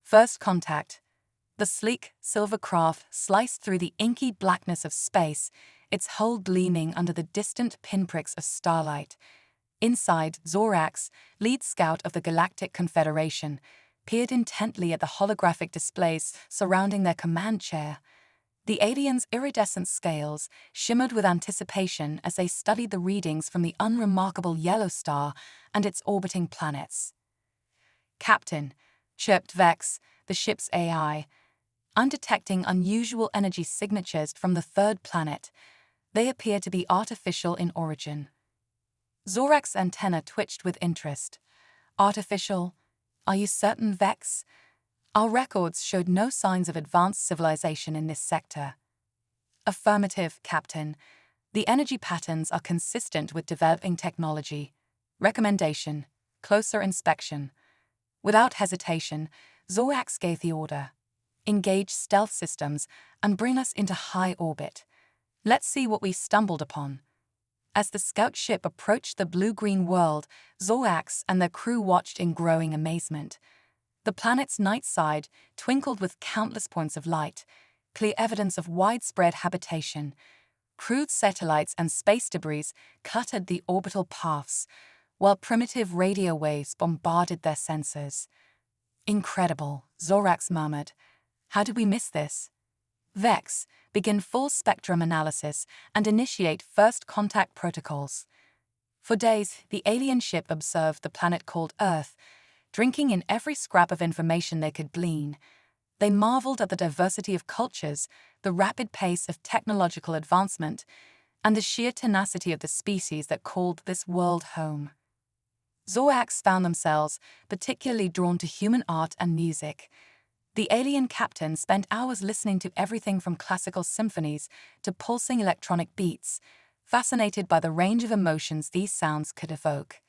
First contact. The sleek, silver craft sliced through the inky blackness of space, its hull gleaming under the distant pinpricks of starlight. Inside, Zorax, lead scout of the Galactic Confederation, peered intently at the holographic displays surrounding their command chair. The aliens' iridescent scales shimmered with anticipation as they studied the readings from the unremarkable yellow star and its orbiting planets. "Captain," chirped Vex, the ship's AI, "I'm detecting unusual energy signatures from the third planet. They appear to be artificial in origin." Zorax's antenna twitched with interest. "Artificial? Are you certain, Vex? Our records showed no signs of advanced civilization in this sector." "Affirmative, Captain. The energy patterns are consistent with developing technology. Recommendation: closer inspection." Without hesitation, Zorax gave the order. "Engage stealth systems and bring us into high orbit. Let's see what we stumbled upon." As the scout ship approached the blue-green world, Zorax and their crew watched in growing amazement. The planet's night side twinkled with countless points of light, clear evidence of widespread habitation. Crude satellites and space debris cluttered the orbital paths, while primitive radio waves bombarded their sensors. "Incredible," Zorax murmured. "How did we miss this?" "Vex, begin full spectrum analysis and initiate first contact protocols." For days, the alien ship observed the planet called Earth, drinking in every scrap of information they could glean. They marveled at the diversity of cultures, the rapid pace of technological advancement, and the sheer tenacity of the species that called this world home. Zorax found themselves particularly drawn to human art and music. The alien captain spent hours listening to everything from classical symphonies to pulsing electronic beats, fascinated by the range of emotions these sounds could evoke.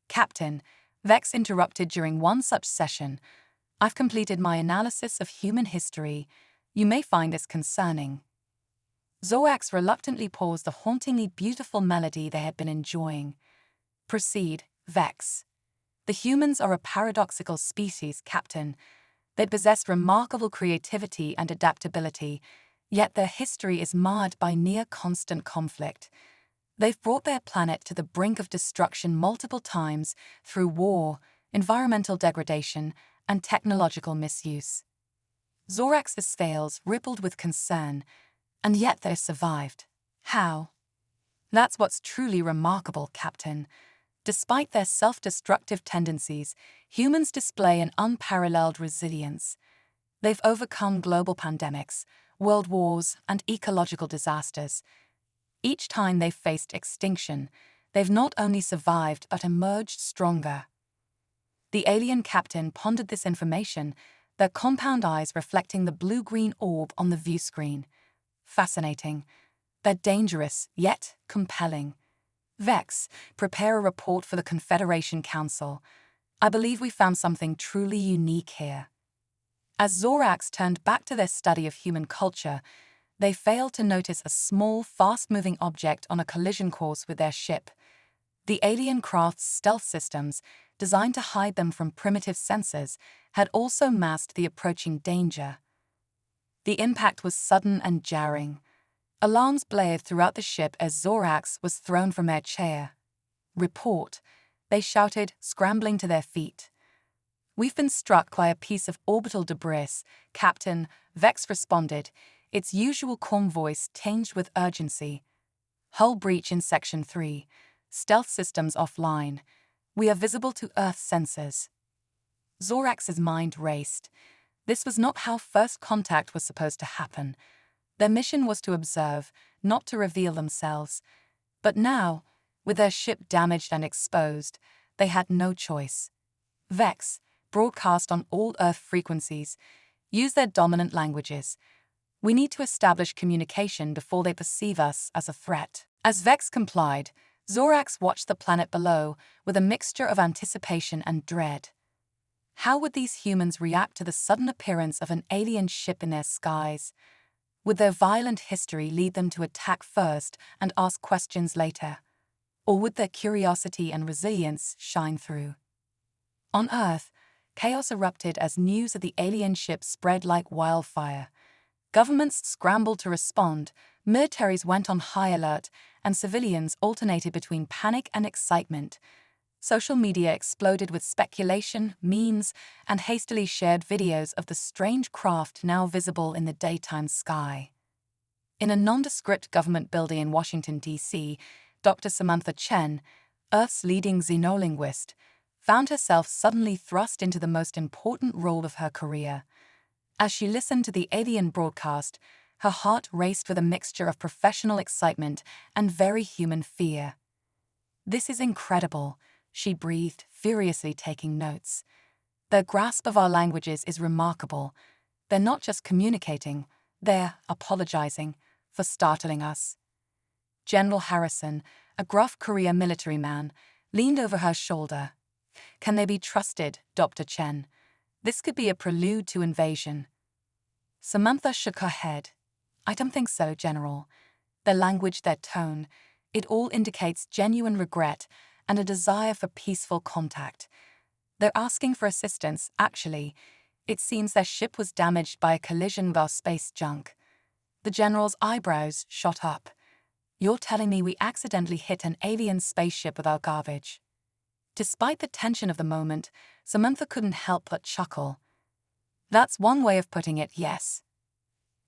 "Captain," Vex interrupted during one such session, "I've completed my analysis of human history. You may find this concerning." Zorax reluctantly paused the hauntingly beautiful melody they had been enjoying. "Proceed, Vex." "The humans are a paradoxical species, Captain. They possess remarkable creativity and adaptability, yet their history is marred by near-constant conflict. They've brought their planet to the brink of destruction multiple times through war, environmental degradation, and technological misuse." Zorax's scales rippled with concern, "And yet they survived. How?" "That's what's truly remarkable, Captain. Despite their self-destructive tendencies, humans display an unparalleled resilience. They've overcome global pandemics, world wars, and ecological disasters. Each time they've faced extinction, they've not only survived but emerged stronger." The alien captain pondered this information, their compound eyes reflecting the blue-green orb on the viewscreen. "Fascinating. They're dangerous, yet compelling. Vex, prepare a report for the Confederation Council. I believe we found something truly unique here." As Zorax turned back to their study of human culture, they failed to notice a small, fast-moving object on a collision course with their ship. The alien craft's stealth systems, designed to hide them from primitive sensors, had also masked the approaching danger. The impact was sudden and jarring. Alarms blared throughout the ship as Zorax was thrown from their chair. "Report," they shouted, scrambling to their feet. "We've been struck by a piece of orbital debris, Captain," Vex responded, its usual calm voice tinged with urgency. "Hull breach in Section 3. Stealth systems offline. We are visible to Earth sensors." Zorax's mind raced. This was not how first contact was supposed to happen. Their mission was to observe, not to reveal themselves. But now, with their ship damaged and exposed, they had no choice. "Vex, broadcast on all Earth frequencies. Use their dominant languages. We need to establish communication before they perceive us as a threat." As Vex complied, Zorax watched the planet below with a mixture of anticipation and dread. How would these humans react to the sudden appearance of an alien ship in their skies? Would their violent history lead them to attack first and ask questions later? Or would their curiosity and resilience shine through? On Earth, chaos erupted as news of the alien ship spread like wildfire. Governments scrambled to respond, militaries went on high alert, and civilians alternated between panic and excitement. Social media exploded with speculation, memes, and hastily shared videos of the strange craft now visible in the daytime sky. In a nondescript government building in Washington, D.C., Dr. Samantha Chen, Earth's leading xenolinguist, found herself suddenly thrust into the most important role of her career. As she listened to the alien broadcast, her heart raced with a mixture of professional excitement and very human fear. "This is incredible," she breathed, furiously taking notes. "Their grasp of our languages is remarkable. They're not just communicating, they're apologizing for startling us." General Harrison, a gruff career military man, leaned over her shoulder. "Can they be trusted, Dr. Chen? This could be a prelude to invasion." Samantha shook her head. "I don't think so, General. Their language, their tone, it all indicates genuine regret and a desire for peaceful contact. They're asking for assistance, actually. It seems their ship was damaged by a collision with our space junk." The General's eyebrows shot up. "You're telling me we accidentally hit an alien spaceship with our garbage?" Despite the tension of the moment, Samantha couldn't help but chuckle. "That's one way of putting it, yes."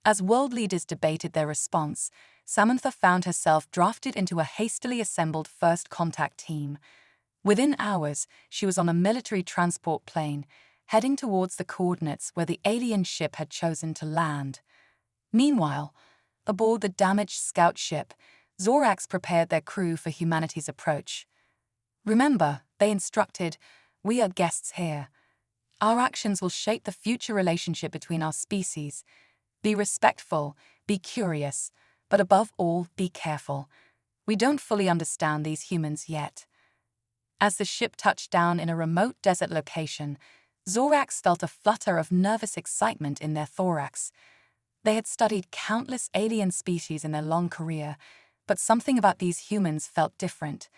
As world leaders debated their response, Samantha found herself drafted into a hastily assembled first contact team. Within hours, she was on a military transport plane, heading towards the coordinates where the alien ship had chosen to land. Meanwhile, aboard the damaged scout ship, Zorax prepared their crew for humanity's approach. "Remember," they instructed, "we are guests here. Our actions will shape the future relationship between our species. Be respectful, be curious, but above all, be careful. We don't fully understand these humans yet." As the ship touched down in a remote desert location, Zorax felt a flutter of nervous excitement in their thorax. They had studied countless alien species in their long career, but something about these humans felt different.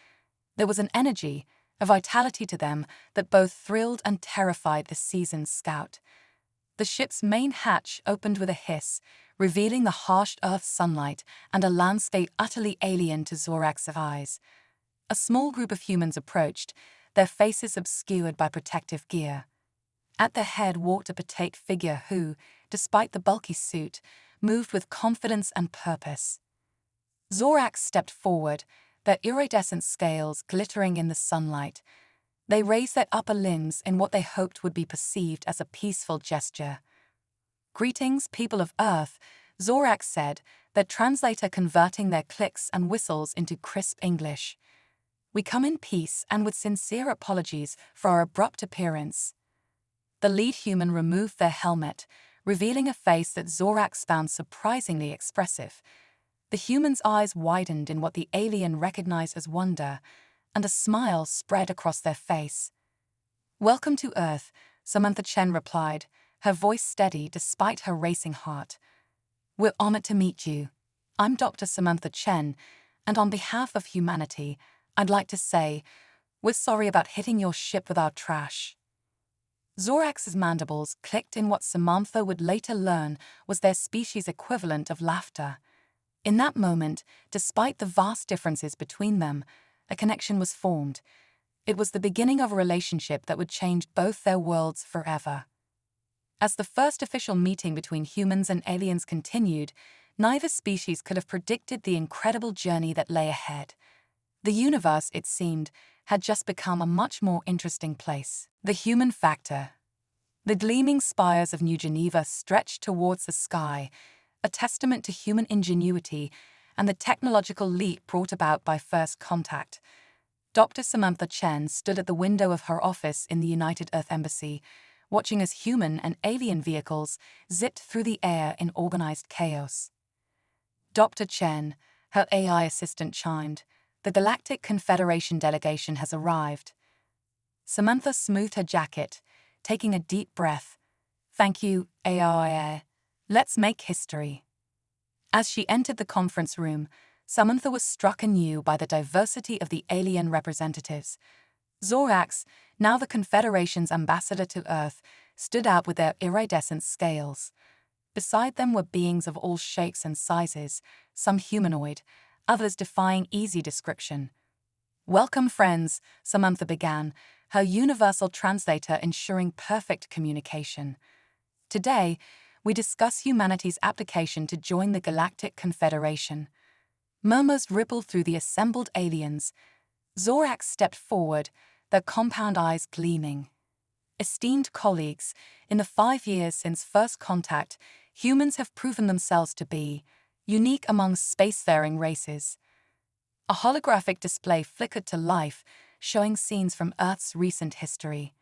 There was an energy, a vitality to them that both thrilled and terrified the seasoned scout. The ship's main hatch opened with a hiss, revealing the harsh Earth sunlight and a landscape utterly alien to Zorax's eyes. A small group of humans approached, their faces obscured by protective gear. At their head walked a petite figure who, despite the bulky suit, moved with confidence and purpose. Zorax stepped forward, their iridescent scales glittering in the sunlight. They raised their upper limbs in what they hoped would be perceived as a peaceful gesture. "Greetings, people of Earth," Zorax said, their translator converting their clicks and whistles into crisp English. "We come in peace and with sincere apologies for our abrupt appearance." The lead human removed their helmet, revealing a face that Zorax found surprisingly expressive. The human's eyes widened in what the alien recognized as wonder, and a smile spread across their face. "Welcome to Earth," Samantha Chen replied, her voice steady despite her racing heart. "We're honored to meet you. I'm Dr. Samantha Chen, and on behalf of humanity, I'd like to say, we're sorry about hitting your ship with our trash." Zorax's mandibles clicked in what Samantha would later learn was their species' equivalent of laughter. In that moment, despite the vast differences between them, a connection was formed. It was the beginning of a relationship that would change both their worlds forever. As the first official meeting between humans and aliens continued, neither species could have predicted the incredible journey that lay ahead. The universe, it seemed, had just become a much more interesting place. The human factor. The gleaming spires of New Geneva stretched towards the sky, a testament to human ingenuity and the technological leap brought about by first contact. Dr. Samantha Chen stood at the window of her office in the United Earth Embassy, watching as human and alien vehicles zipped through the air in organized chaos. "Dr. Chen," her AI assistant chimed, "the Galactic Confederation delegation has arrived." Samantha smoothed her jacket, taking a deep breath. "Thank you, AI. Let's make history." As she entered the conference room, Samantha was struck anew by the diversity of the alien representatives. Zorax, now the Confederation's ambassador to Earth, stood out with their iridescent scales. Beside them were beings of all shapes and sizes, some humanoid, others defying easy description. "Welcome, friends," Samantha began, her universal translator ensuring perfect communication. "Today, we discuss humanity's application to join the Galactic Confederation." Murmurs rippled through the assembled aliens. Zorax stepped forward, their compound eyes gleaming. "Esteemed colleagues, in the 5 years since first contact, humans have proven themselves to be unique among spacefaring races." A holographic display flickered to life, showing scenes from Earth's recent history.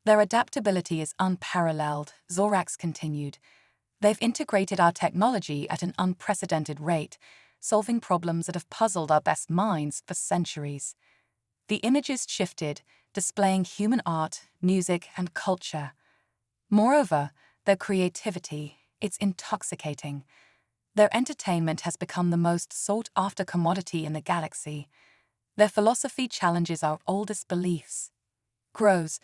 "Their adaptability is unparalleled," Zorax continued. "They've integrated our technology at an unprecedented rate, solving problems that have puzzled our best minds for centuries." The images shifted, displaying human art, music, and culture. Moreover, their creativity, it's intoxicating. Their entertainment has become the most sought-after commodity in the galaxy. Their philosophy challenges our oldest beliefs. Grows,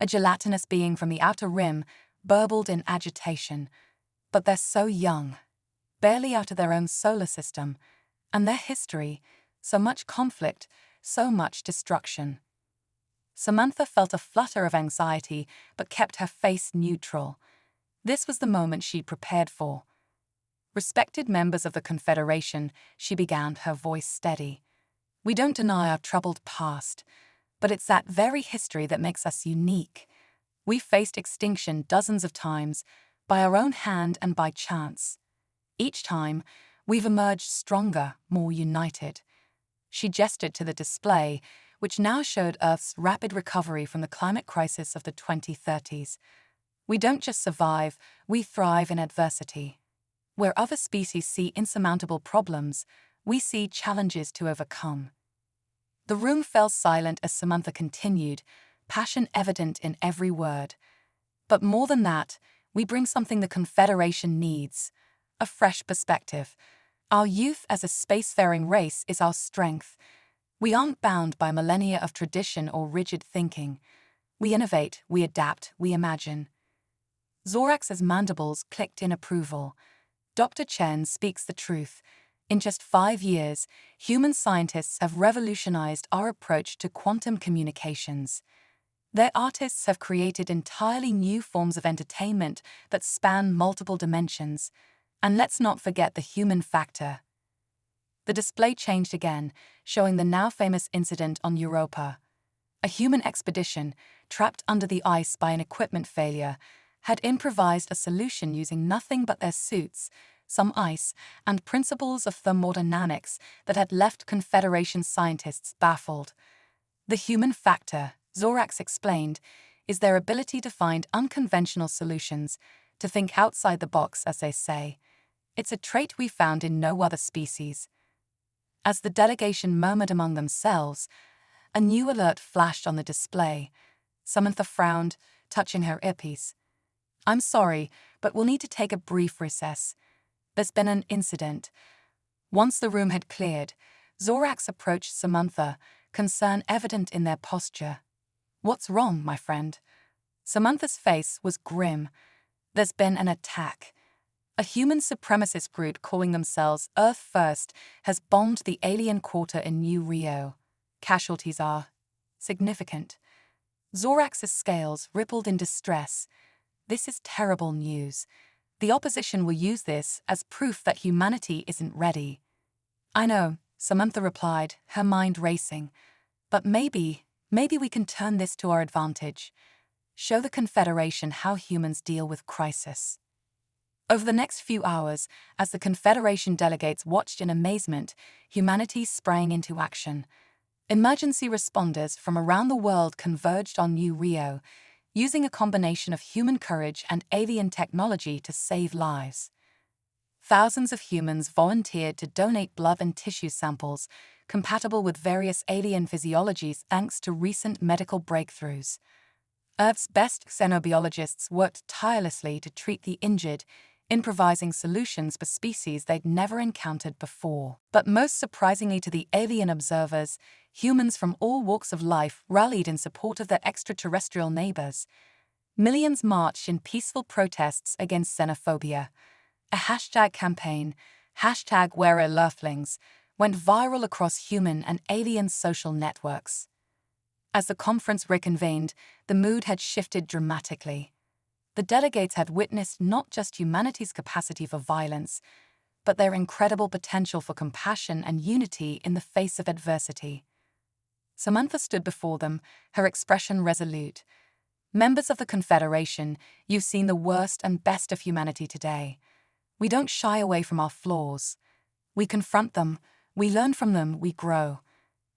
a gelatinous being from the outer rim, burbled in agitation. "But they're so young, barely out of their own solar system, and their history, so much conflict, so much destruction." Samantha felt a flutter of anxiety, but kept her face neutral. This was the moment she'd prepared for. "Respected members of the Confederation," she began, her voice steady. "We don't deny our troubled past, but it's that very history that makes us unique. We've faced extinction dozens of times, by our own hand and by chance. Each time, we've emerged stronger, more united." She gestured to the display, which now showed Earth's rapid recovery from the climate crisis of the 2030s. "We don't just survive, we thrive in adversity. Where other species see insurmountable problems, we see challenges to overcome." The room fell silent as Samantha continued, passion evident in every word. "But more than that, we bring something the Confederation needs: a fresh perspective. Our youth as a spacefaring race is our strength. We aren't bound by millennia of tradition or rigid thinking. We innovate, we adapt, we imagine." Zorax's mandibles clicked in approval. "Dr. Chen speaks the truth. In just 5 years, human scientists have revolutionized our approach to quantum communications. Their artists have created entirely new forms of entertainment that span multiple dimensions. And let's not forget the human factor." The display changed again, showing the now famous incident on Europa. A human expedition, trapped under the ice by an equipment failure, had improvised a solution using nothing but their suits, some ice, and principles of thermodynamics that had left Confederation scientists baffled. "The human factor," Zorax explained, "is their ability to find unconventional solutions, to think outside the box, as they say. It's a trait we found in no other species." As the delegation murmured among themselves, a new alert flashed on the display. Samantha frowned, touching her earpiece. "I'm sorry, but we'll need to take a brief recess. There's been an incident." Once the room had cleared, Zorax approached Samantha, concern evident in their posture. "What's wrong, my friend?" Samantha's face was grim. "There's been an attack. A human supremacist group calling themselves Earth First has bombed the alien quarter in New Rio. Casualties are significant." Zorax's scales rippled in distress. "This is terrible news. The opposition will use this as proof that humanity isn't ready." "I know," Samantha replied, her mind racing. "But maybe we can turn this to our advantage. Show the Confederation how humans deal with crisis." Over the next few hours, as the Confederation delegates watched in amazement, humanity sprang into action. Emergency responders from around the world converged on New Rio, using a combination of human courage and alien technology to save lives. Thousands of humans volunteered to donate blood and tissue samples, compatible with various alien physiologies thanks to recent medical breakthroughs. Earth's best xenobiologists worked tirelessly to treat the injured, improvising solutions for species they'd never encountered before. But most surprisingly to the alien observers, humans from all walks of life rallied in support of their extraterrestrial neighbors. Millions marched in peaceful protests against xenophobia. A hashtag campaign, #WeareEarthlings, went viral across human and alien social networks. As the conference reconvened, the mood had shifted dramatically. The delegates had witnessed not just humanity's capacity for violence, but their incredible potential for compassion and unity in the face of adversity. Samantha stood before them, her expression resolute. "Members of the Confederation, you've seen the worst and best of humanity today. We don't shy away from our flaws. We confront them, we learn from them, we grow.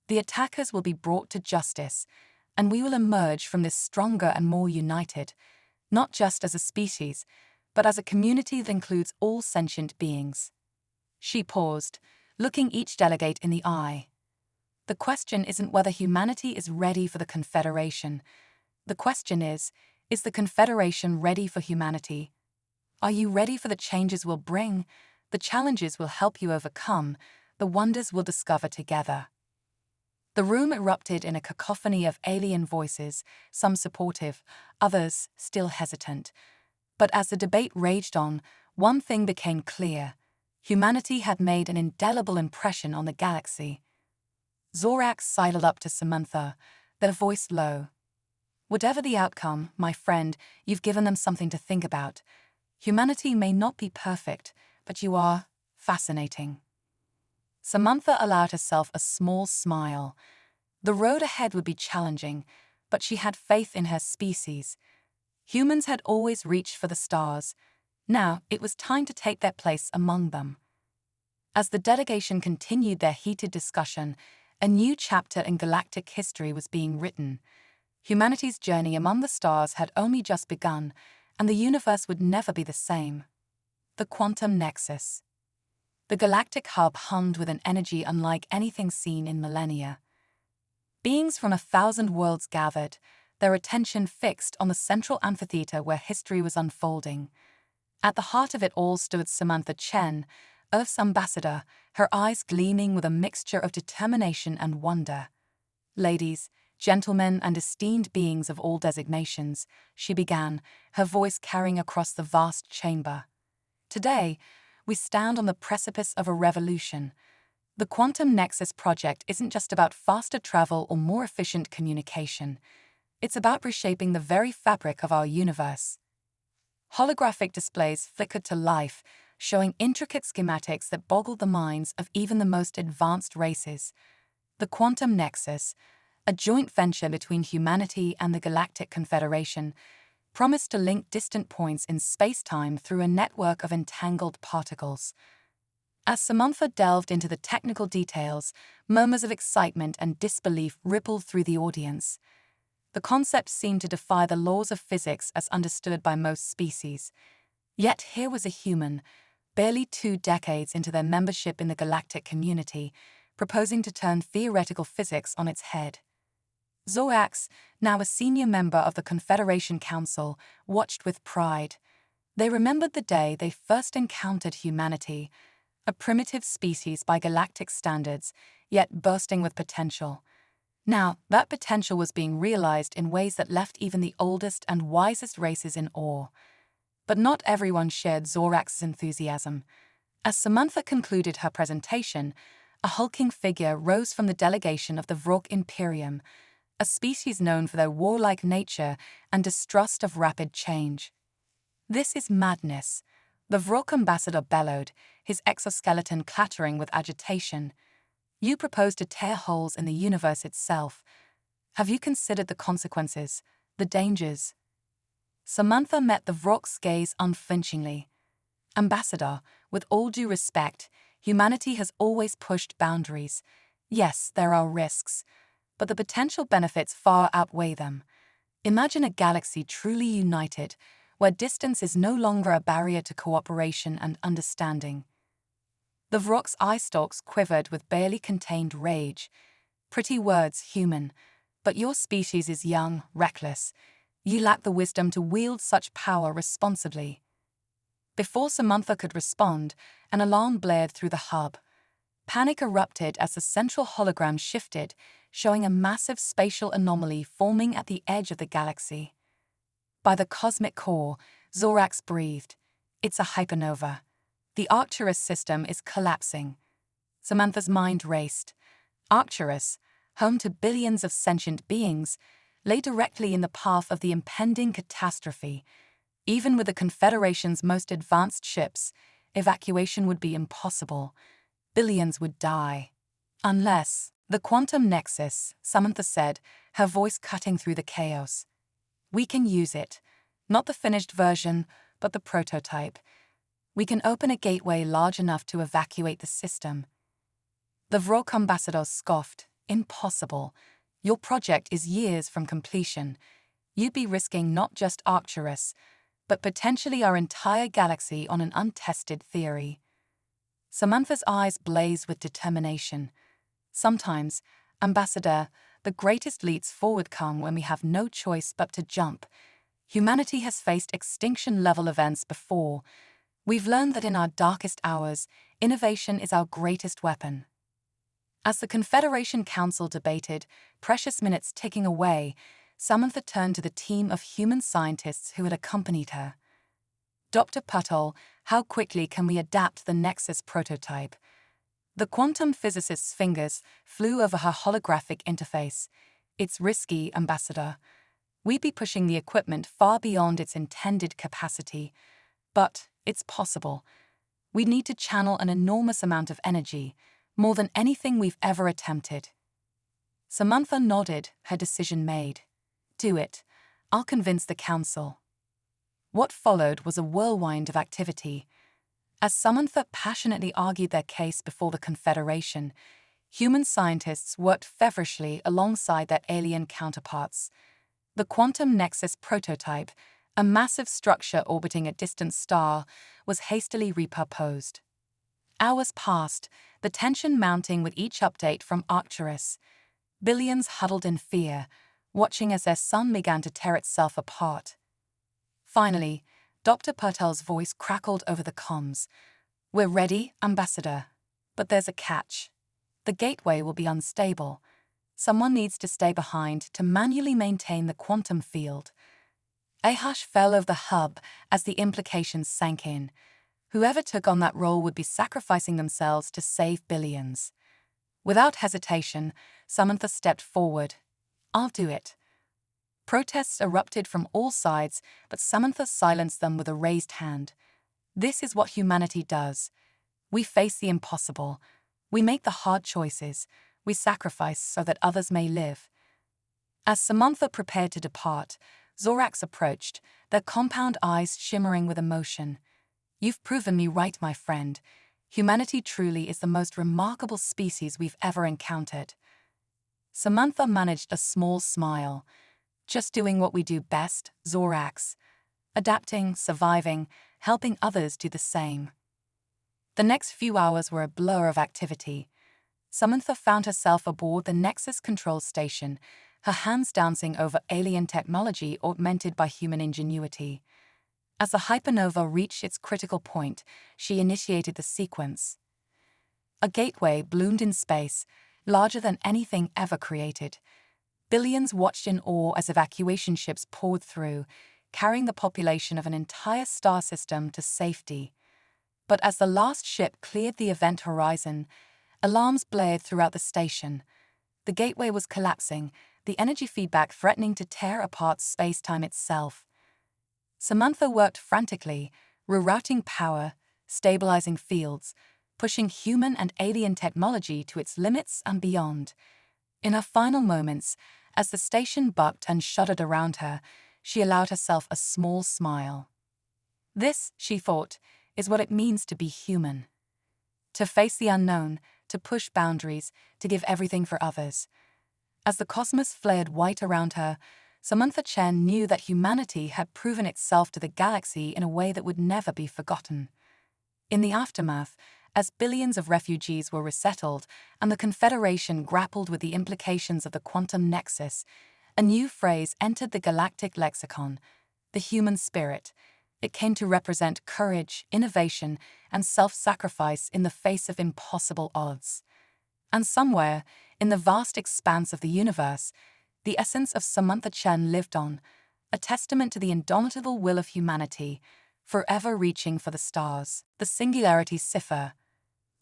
The attackers will be brought to justice, and we will emerge from this stronger and more united, not just as a species, but as a community that includes all sentient beings." She paused, looking each delegate in the eye. The question isn't whether humanity is ready for the Confederation. The question is the Confederation ready for humanity? Are you ready for the changes we'll bring, the challenges we'll help you overcome, the wonders we'll discover together? The room erupted in a cacophony of alien voices, some supportive, others still hesitant. But as the debate raged on, one thing became clear. Humanity had made an indelible impression on the galaxy. Zorax sidled up to Samantha, their voice low. "Whatever the outcome, my friend, you've given them something to think about. Humanity may not be perfect, but you are fascinating." Samantha allowed herself a small smile. The road ahead would be challenging, but she had faith in her species. Humans had always reached for the stars. Now it was time to take their place among them. As the delegation continued their heated discussion, a new chapter in galactic history was being written. Humanity's journey among the stars had only just begun, and the universe would never be the same. The quantum nexus. The galactic hub hummed with an energy unlike anything seen in millennia. Beings from 1,000 worlds gathered, their attention fixed on the central amphitheater where history was unfolding. At the heart of it all stood Samantha Chen, Earth's ambassador, her eyes gleaming with a mixture of determination and wonder. "Ladies, gentlemen, and esteemed beings of all designations," she began, her voice carrying across the vast chamber. "Today, we stand on the precipice of a revolution. The Quantum Nexus project isn't just about faster travel or more efficient communication. It's about reshaping the very fabric of our universe." Holographic displays flickered to life, showing intricate schematics that boggled the minds of even the most advanced races. The Quantum Nexus, a joint venture between humanity and the Galactic Confederation, promised to link distant points in space-time through a network of entangled particles. As Samantha delved into the technical details, murmurs of excitement and disbelief rippled through the audience. The concept seemed to defy the laws of physics as understood by most species. Yet here was a human, barely 2 decades into their membership in the galactic community, proposing to turn theoretical physics on its head. Zorax, now a senior member of the Confederation Council, watched with pride. They remembered the day they first encountered humanity, a primitive species by galactic standards, yet bursting with potential. Now, that potential was being realized in ways that left even the oldest and wisest races in awe. But not everyone shared Zorax's enthusiasm. As Samantha concluded her presentation, a hulking figure rose from the delegation of the Vrok Imperium, a species known for their warlike nature and distrust of rapid change. "This is madness," the Vrok ambassador bellowed, his exoskeleton clattering with agitation. "You propose to tear holes in the universe itself. Have you considered the consequences, the dangers?" Samantha met the Vrok's gaze unflinchingly. "Ambassador, with all due respect, humanity has always pushed boundaries. Yes, there are risks, but the potential benefits far outweigh them. Imagine a galaxy truly united, where distance is no longer a barrier to cooperation and understanding." The Vrok's eye stalks quivered with barely contained rage. "Pretty words, human, but your species is young, reckless. You lack the wisdom to wield such power responsibly." Before Samantha could respond, an alarm blared through the hub. Panic erupted as the central hologram shifted, showing a massive spatial anomaly forming at the edge of the galaxy. By the cosmic core, Zorax breathed. It's a hypernova. The Arcturus system is collapsing. Samantha's mind raced. Arcturus, home to billions of sentient beings, lay directly in the path of the impending catastrophe. Even with the Confederation's most advanced ships, evacuation would be impossible. Billions would die. Unless the quantum nexus, Samantha said, her voice cutting through the chaos. We can use it. Not the finished version, but the prototype. We can open a gateway large enough to evacuate the system. The Vrock ambassador scoffed. Impossible. Your project is years from completion. You'd be risking not just Arcturus, but potentially our entire galaxy on an untested theory. Samantha's eyes blazed with determination. Sometimes, Ambassador, the greatest leaps forward come when we have no choice but to jump. Humanity has faced extinction-level events before. We've learned that in our darkest hours, innovation is our greatest weapon. As the Confederation Council debated, precious minutes ticking away, Samantha turned to the team of human scientists who had accompanied her. Dr. Patel, how quickly can we adapt the Nexus prototype? The quantum physicist's fingers flew over her holographic interface. It's risky, Ambassador. We'd be pushing the equipment far beyond its intended capacity. But it's possible. We'd need to channel an enormous amount of energy, more than anything we've ever attempted. Samantha nodded, her decision made. Do it. I'll convince the council. What followed was a whirlwind of activity. As Samantha passionately argued their case before the Confederation, human scientists worked feverishly alongside their alien counterparts. The quantum nexus prototype, a massive structure orbiting a distant star, was hastily repurposed. Hours passed, the tension mounting with each update from Arcturus. Billions huddled in fear, watching as their sun began to tear itself apart. Finally, Dr. Patel's voice crackled over the comms. We're ready, Ambassador. But there's a catch. The gateway will be unstable. Someone needs to stay behind to manually maintain the quantum field. A hush fell over the hub as the implications sank in. Whoever took on that role would be sacrificing themselves to save billions. Without hesitation, Samantha stepped forward. I'll do it. Protests erupted from all sides, but Samantha silenced them with a raised hand. This is what humanity does. We face the impossible. We make the hard choices. We sacrifice so that others may live. As Samantha prepared to depart, Zorax approached, their compound eyes shimmering with emotion. You've proven me right, my friend. Humanity truly is the most remarkable species we've ever encountered. Samantha managed a small smile. Just doing what we do best, Zorax. Adapting, surviving, helping others do the same. The next few hours were a blur of activity. Samantha found herself aboard the Nexus control station, her hands dancing over alien technology augmented by human ingenuity. As the hypernova reached its critical point, she initiated the sequence. A gateway bloomed in space, larger than anything ever created. Billions watched in awe as evacuation ships poured through, carrying the population of an entire star system to safety. But as the last ship cleared the event horizon, alarms blared throughout the station. The gateway was collapsing, the energy feedback threatening to tear apart space-time itself. Samantha worked frantically, rerouting power, stabilizing fields, pushing human and alien technology to its limits and beyond. In her final moments, as the station bucked and shuddered around her, she allowed herself a small smile. This, she thought, is what it means to be human. To face the unknown, to push boundaries, to give everything for others. As the cosmos flared white around her, Samantha Chen knew that humanity had proven itself to the galaxy in a way that would never be forgotten. In the aftermath, as billions of refugees were resettled and the Confederation grappled with the implications of the quantum nexus, a new phrase entered the galactic lexicon: the human spirit. It came to represent courage, innovation, and self-sacrifice in the face of impossible odds. And somewhere, in the vast expanse of the universe, the essence of Samantha Chen lived on, a testament to the indomitable will of humanity, forever reaching for the stars. The singularity cipher.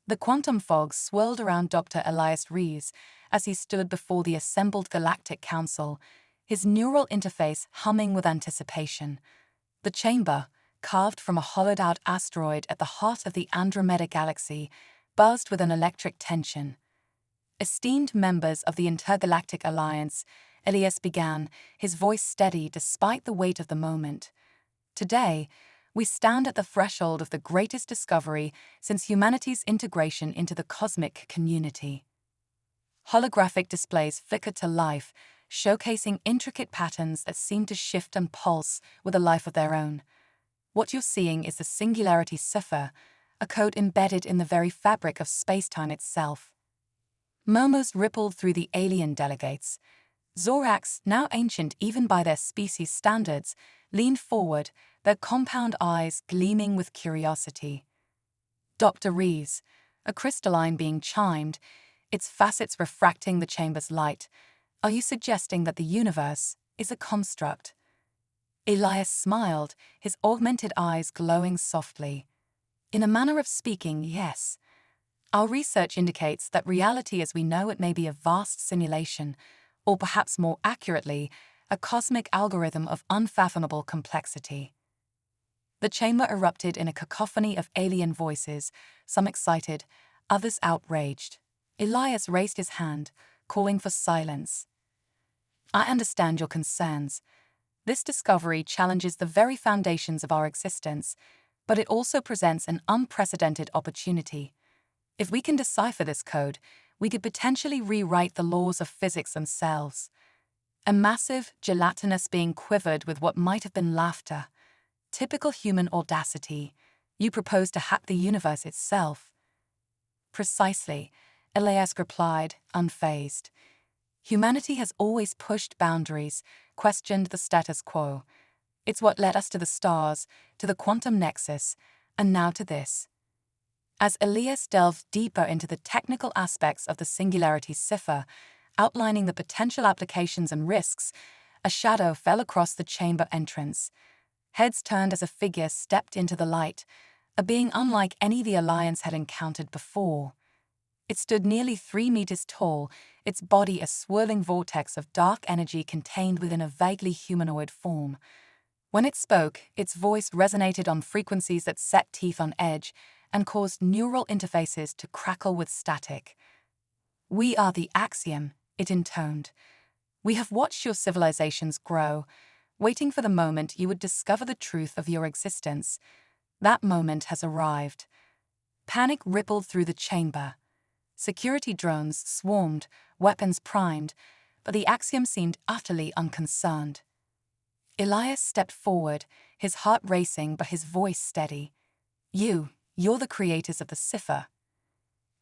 The quantum fog swirled around Dr. Elias Rees as he stood before the assembled Galactic Council, his neural interface humming with anticipation. The chamber, carved from a hollowed-out asteroid at the heart of the Andromeda Galaxy, buzzed with an electric tension. Esteemed members of the Intergalactic Alliance, Elias began, his voice steady despite the weight of the moment. Today, we stand at the threshold of the greatest discovery since humanity's integration into the cosmic community. Holographic displays flickered to life, showcasing intricate patterns that seem to shift and pulse with a life of their own. What you're seeing is the singularity cipher, a code embedded in the very fabric of space-time itself. Murmurs rippled through the alien delegates. Zorax, now ancient even by their species standards, leaned forward, their compound eyes gleaming with curiosity. Dr. Rees, a crystalline being chimed, its facets refracting the chamber's light. Are you suggesting that the universe is a construct? Elias smiled, his augmented eyes glowing softly. In a manner of speaking, yes. Our research indicates that reality as we know it may be a vast simulation, or perhaps more accurately, a cosmic algorithm of unfathomable complexity. The chamber erupted in a cacophony of alien voices, some excited, others outraged. Elias raised his hand, calling for silence. I understand your concerns. This discovery challenges the very foundations of our existence, but it also presents an unprecedented opportunity. If we can decipher this code, we could potentially rewrite the laws of physics themselves. A massive, gelatinous being quivered with what might have been laughter. Typical human audacity. You propose to hack the universe itself. Precisely, Elias replied, unfazed. Humanity has always pushed boundaries, questioned the status quo. It's what led us to the stars, to the quantum nexus, and now to this. As Elias delved deeper into the technical aspects of the singularity cipher, outlining the potential applications and risks, a shadow fell across the chamber entrance. Heads turned as a figure stepped into the light, a being unlike any the Alliance had encountered before. It stood nearly 3 meters tall, its body a swirling vortex of dark energy contained within a vaguely humanoid form. When it spoke, its voice resonated on frequencies that set teeth on edge and caused neural interfaces to crackle with static. We are the Axiom, it intoned. We have watched your civilizations grow, waiting for the moment you would discover the truth of your existence. That moment has arrived. Panic rippled through the chamber. Security drones swarmed, weapons primed, but the Axiom seemed utterly unconcerned. Elias stepped forward, his heart racing but his voice steady. You're the creators of the cipher.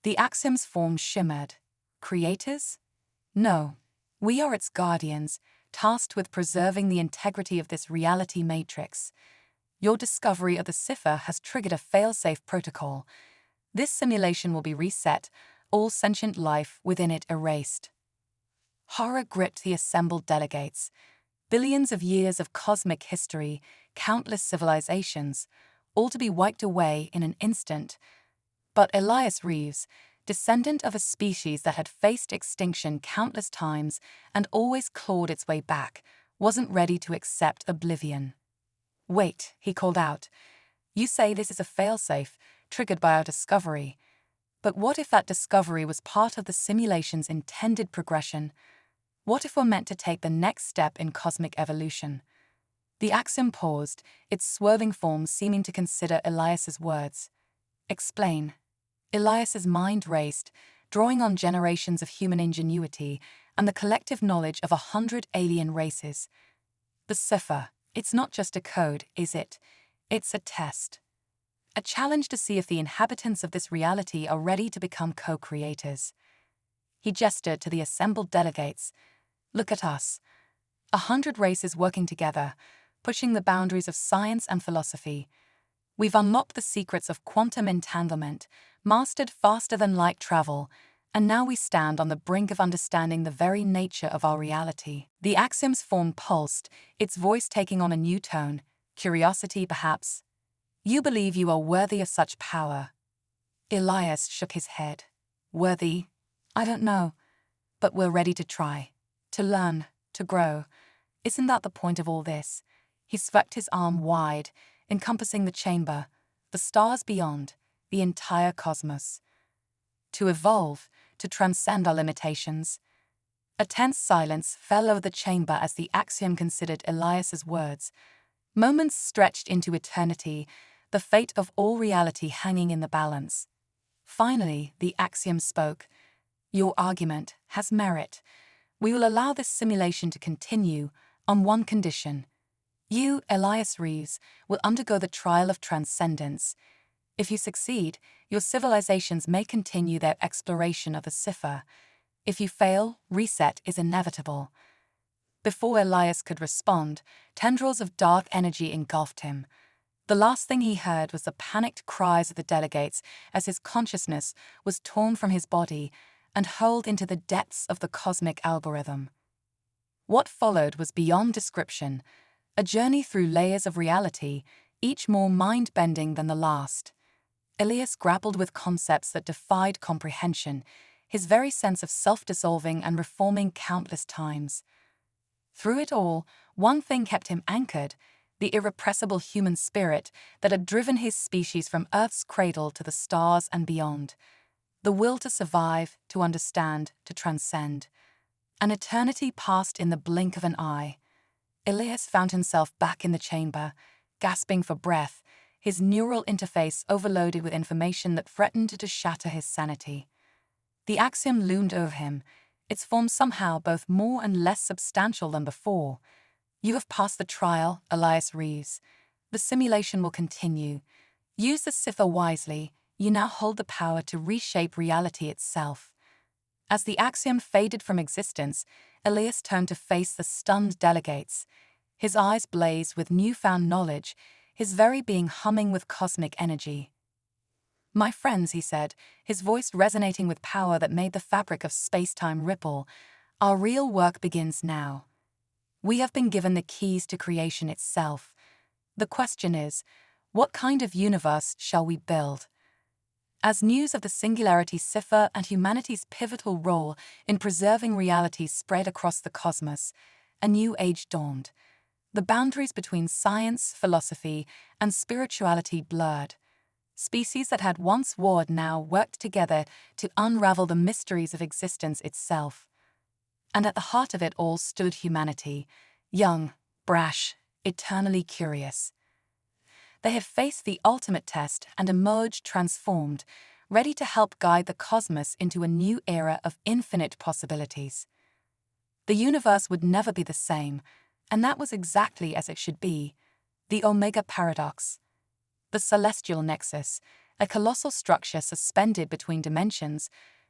The Axiom's form shimmered. Creators? No, we are its guardians, tasked with preserving the integrity of this reality matrix. Your discovery of the cipher has triggered a fail-safe protocol. This simulation will be reset, all sentient life within it erased. Horror gripped the assembled delegates. Billions of years of cosmic history, countless civilizations, all to be wiped away in an instant. But Elias Rees, descendant of a species that had faced extinction countless times and always clawed its way back, wasn't ready to accept oblivion. Wait, he called out. You say this is a failsafe, triggered by our discovery. But what if that discovery was part of the simulation's intended progression? What if we're meant to take the next step in cosmic evolution? The Axiom paused, its swerving form seeming to consider Elias's words. Explain. Elias's mind raced, drawing on generations of human ingenuity and the collective knowledge of 100 alien races. The cipher, it's not just a code, is it? It's a test. A challenge to see if the inhabitants of this reality are ready to become co-creators. He gestured to the assembled delegates. Look at us. 100 races working together, pushing the boundaries of science and philosophy. We've unlocked the secrets of quantum entanglement, mastered faster-than-light travel, and now we stand on the brink of understanding the very nature of our reality. The axiom's form pulsed, its voice taking on a new tone. Curiosity, perhaps? You believe you are worthy of such power. Elias shook his head. Worthy? I don't know. But we're ready to try. To learn. To grow. Isn't that the point of all this? He swept his arm wide, encompassing the chamber, the stars beyond, the entire cosmos. To evolve, to transcend our limitations. A tense silence fell over the chamber as the axiom considered Elias's words. Moments stretched into eternity, the fate of all reality hanging in the balance. Finally, the axiom spoke. Your argument has merit. We will allow this simulation to continue on one condition. You, Elias Reeves, will undergo the trial of transcendence. If you succeed, your civilizations may continue their exploration of the cipher. If you fail, reset is inevitable. Before Elias could respond, tendrils of dark energy engulfed him. The last thing he heard was the panicked cries of the delegates as his consciousness was torn from his body and hurled into the depths of the cosmic algorithm. What followed was beyond description, a journey through layers of reality, each more mind-bending than the last. Elias grappled with concepts that defied comprehension, his very sense of self-dissolving and reforming countless times. Through it all, one thing kept him anchored, the irrepressible human spirit that had driven his species from Earth's cradle to the stars and beyond. The will to survive, to understand, to transcend. An eternity passed in the blink of an eye. Elias found himself back in the chamber, gasping for breath, his neural interface overloaded with information that threatened to shatter his sanity. The axiom loomed over him, its form somehow both more and less substantial than before. You have passed the trial, Elias Reeves. The simulation will continue. Use the cipher wisely. You now hold the power to reshape reality itself. As the axiom faded from existence, Elias turned to face the stunned delegates. His eyes blazed with newfound knowledge, his very being humming with cosmic energy. My friends, he said, his voice resonating with power that made the fabric of space-time ripple, our real work begins now. We have been given the keys to creation itself. The question is, what kind of universe shall we build? As news of the Singularity cipher and humanity's pivotal role in preserving reality spread across the cosmos, a new age dawned. The boundaries between science, philosophy, and spirituality blurred. Species that had once warred now worked together to unravel the mysteries of existence itself. And at the heart of it all stood humanity, young, brash, eternally curious. They had faced the ultimate test and emerged transformed, ready to help guide the cosmos into a new era of infinite possibilities. The universe would never be the same, and that was exactly as it should be. The Omega Paradox. The celestial nexus, a colossal structure suspended between dimensions,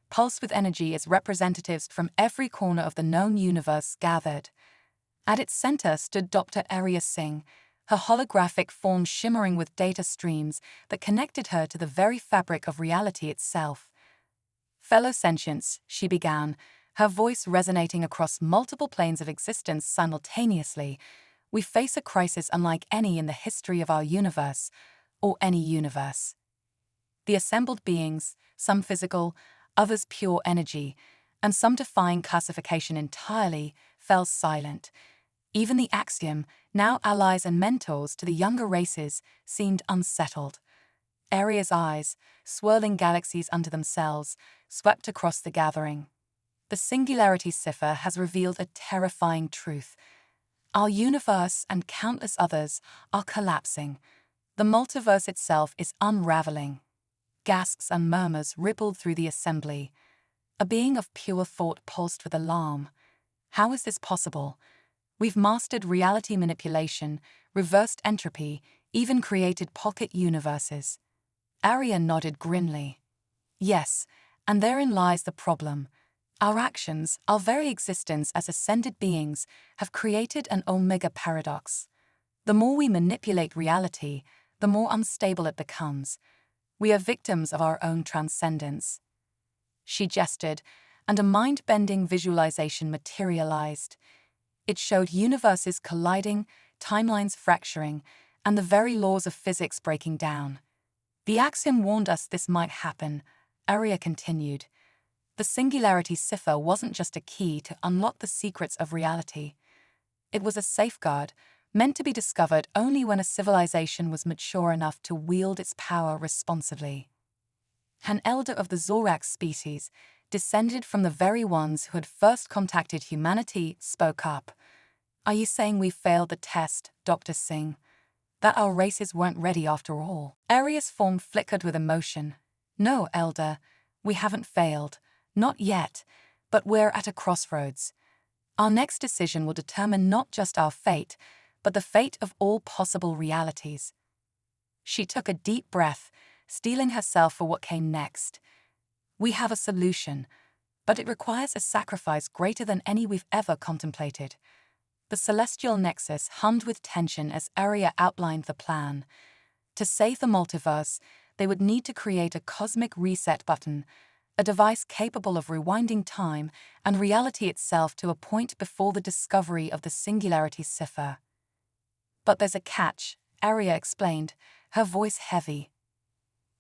pulsed with energy as representatives from every corner of the known universe gathered. At its center stood Dr. Arya Singh, her holographic form shimmering with data streams that connected her to the very fabric of reality itself. Fellow sentients, she began, her voice resonating across multiple planes of existence simultaneously, we face a crisis unlike any in the history of our universe, or any universe. The assembled beings, some physical, others pure energy, and some defying classification entirely, fell silent. Even the axiom, now allies and mentors to the younger races, seemed unsettled. Arya's eyes, swirling galaxies unto themselves, swept across the gathering. The Singularity cipher has revealed a terrifying truth. Our universe and countless others are collapsing. The multiverse itself is unraveling. Gasps and murmurs rippled through the assembly. A being of pure thought pulsed with alarm. How is this possible? We've mastered reality manipulation, reversed entropy, even created pocket universes. Arya nodded grimly. Yes, and therein lies the problem. Our actions, our very existence as ascended beings, have created an Omega Paradox. The more we manipulate reality, the more unstable it becomes. We are victims of our own transcendence. She gestured, and a mind-bending visualization materialized. It showed universes colliding, timelines fracturing, and the very laws of physics breaking down. The axiom warned us this might happen, Arya continued. The singularity cipher wasn't just a key to unlock the secrets of reality. It was a safeguard, meant to be discovered only when a civilization was mature enough to wield its power responsibly. An elder of the Zorak species, descended from the very ones who had first contacted humanity, spoke up. "Are you saying we failed the test, Dr. Singh? That our races weren't ready after all?" Arya's form flickered with emotion. "No, Elder, we haven't failed. Not yet, but we're at a crossroads. Our next decision will determine not just our fate, but the fate of all possible realities." She took a deep breath, steeling herself for what came next. "We have a solution, but it requires a sacrifice greater than any we've ever contemplated." The celestial nexus hummed with tension as Arya outlined the plan. To save the multiverse, they would need to create a cosmic reset button, a device capable of rewinding time and reality itself to a point before the discovery of the singularity cipher. "But there's a catch," Arya explained, her voice heavy.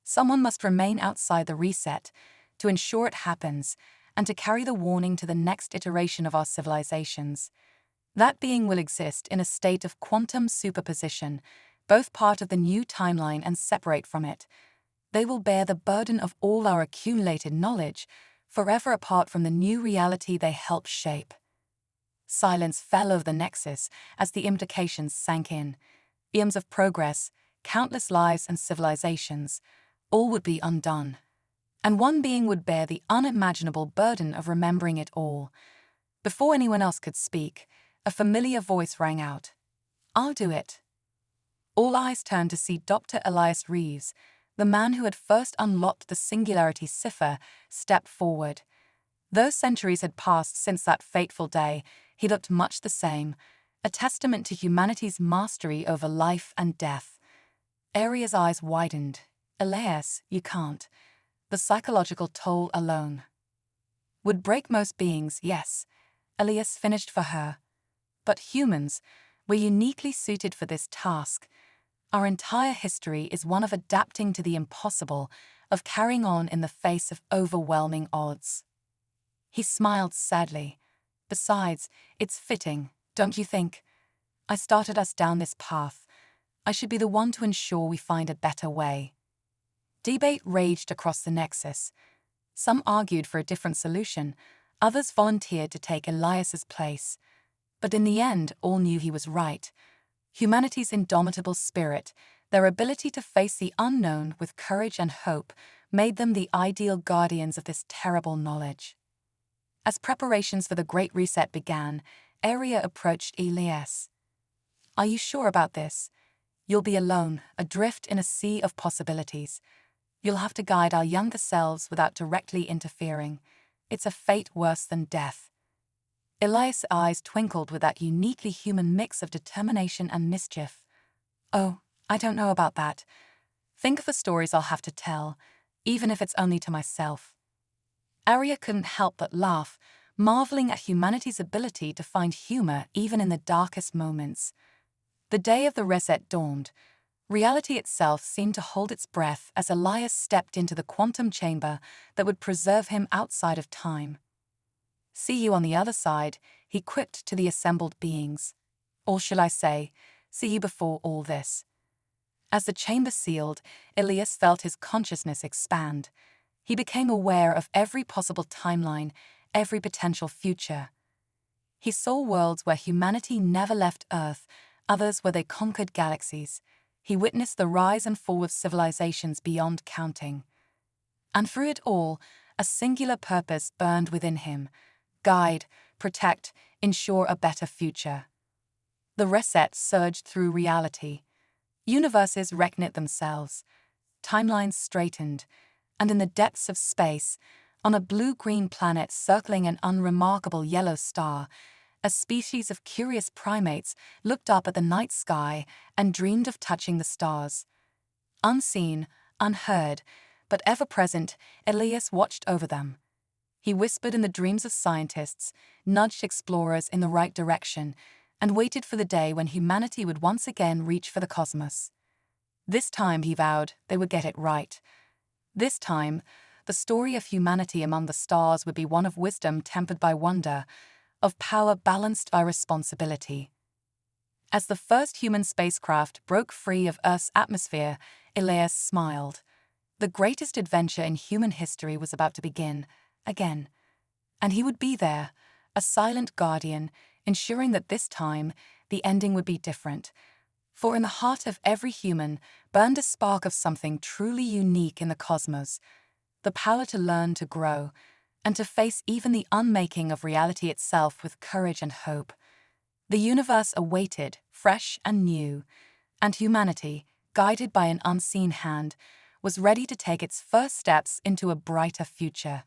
"Someone must remain outside the reset to ensure it happens and to carry the warning to the next iteration of our civilizations. That being will exist in a state of quantum superposition, both part of the new timeline and separate from it. They will bear the burden of all our accumulated knowledge, forever apart from the new reality they help shape." Silence fell over the nexus as the implications sank in. Eons of progress, countless lives and civilizations, all would be undone. And one being would bear the unimaginable burden of remembering it all. Before anyone else could speak, a familiar voice rang out. "I'll do it." All eyes turned to see Dr. Elias Reeves, the man who had first unlocked the singularity cipher, step forward. Though centuries had passed since that fateful day, he looked much the same, a testament to humanity's mastery over life and death. Arya's eyes widened. "Elias, you can't. The psychological toll alone would break most beings, yes," Elias finished for her. "But humans, we're uniquely suited for this task. Our entire history is one of adapting to the impossible, of carrying on in the face of overwhelming odds." He smiled sadly. "Besides, it's fitting, don't you think? I started us down this path. I should be the one to ensure we find a better way." Debate raged across the nexus. Some argued for a different solution, others volunteered to take Elias's place. But in the end, all knew he was right. Humanity's indomitable spirit, their ability to face the unknown with courage and hope, made them the ideal guardians of this terrible knowledge. As preparations for the Great Reset began, Arya approached Elias. "Are you sure about this? You'll be alone, adrift in a sea of possibilities. You'll have to guide our younger selves without directly interfering. It's a fate worse than death." Elias' eyes twinkled with that uniquely human mix of determination and mischief. "Oh, I don't know about that. Think of the stories I'll have to tell, even if it's only to myself." Arya couldn't help but laugh, marveling at humanity's ability to find humor even in the darkest moments. The day of the reset dawned. Reality itself seemed to hold its breath as Elias stepped into the quantum chamber that would preserve him outside of time. "See you on the other side," he quipped to the assembled beings. Or shall I say, see you before all this. As the chamber sealed, Elias felt his consciousness expand. He became aware of every possible timeline, every potential future. He saw worlds where humanity never left Earth, others where they conquered galaxies. He witnessed the rise and fall of civilizations beyond counting. And through it all, a singular purpose burned within him: guide, protect, ensure a better future. The reset surged through reality. Universes reckoned themselves. Timelines straightened. And in the depths of space, on a blue-green planet circling an unremarkable yellow star, a species of curious primates looked up at the night sky and dreamed of touching the stars. Unseen, unheard, but ever-present, Elias watched over them. He whispered in the dreams of scientists, nudged explorers in the right direction, and waited for the day when humanity would once again reach for the cosmos. This time, he vowed, they would get it right. This time, the story of humanity among the stars would be one of wisdom tempered by wonder, of power balanced by responsibility. As the first human spacecraft broke free of Earth's atmosphere, Elias smiled. The greatest adventure in human history was about to begin, again. And he would be there, a silent guardian, ensuring that this time, the ending would be different. For in the heart of every human burned a spark of something truly unique in the cosmos, the power to learn to grow, and to face even the unmaking of reality itself with courage and hope. The universe awaited, fresh and new, and humanity, guided by an unseen hand, was ready to take its first steps into a brighter future.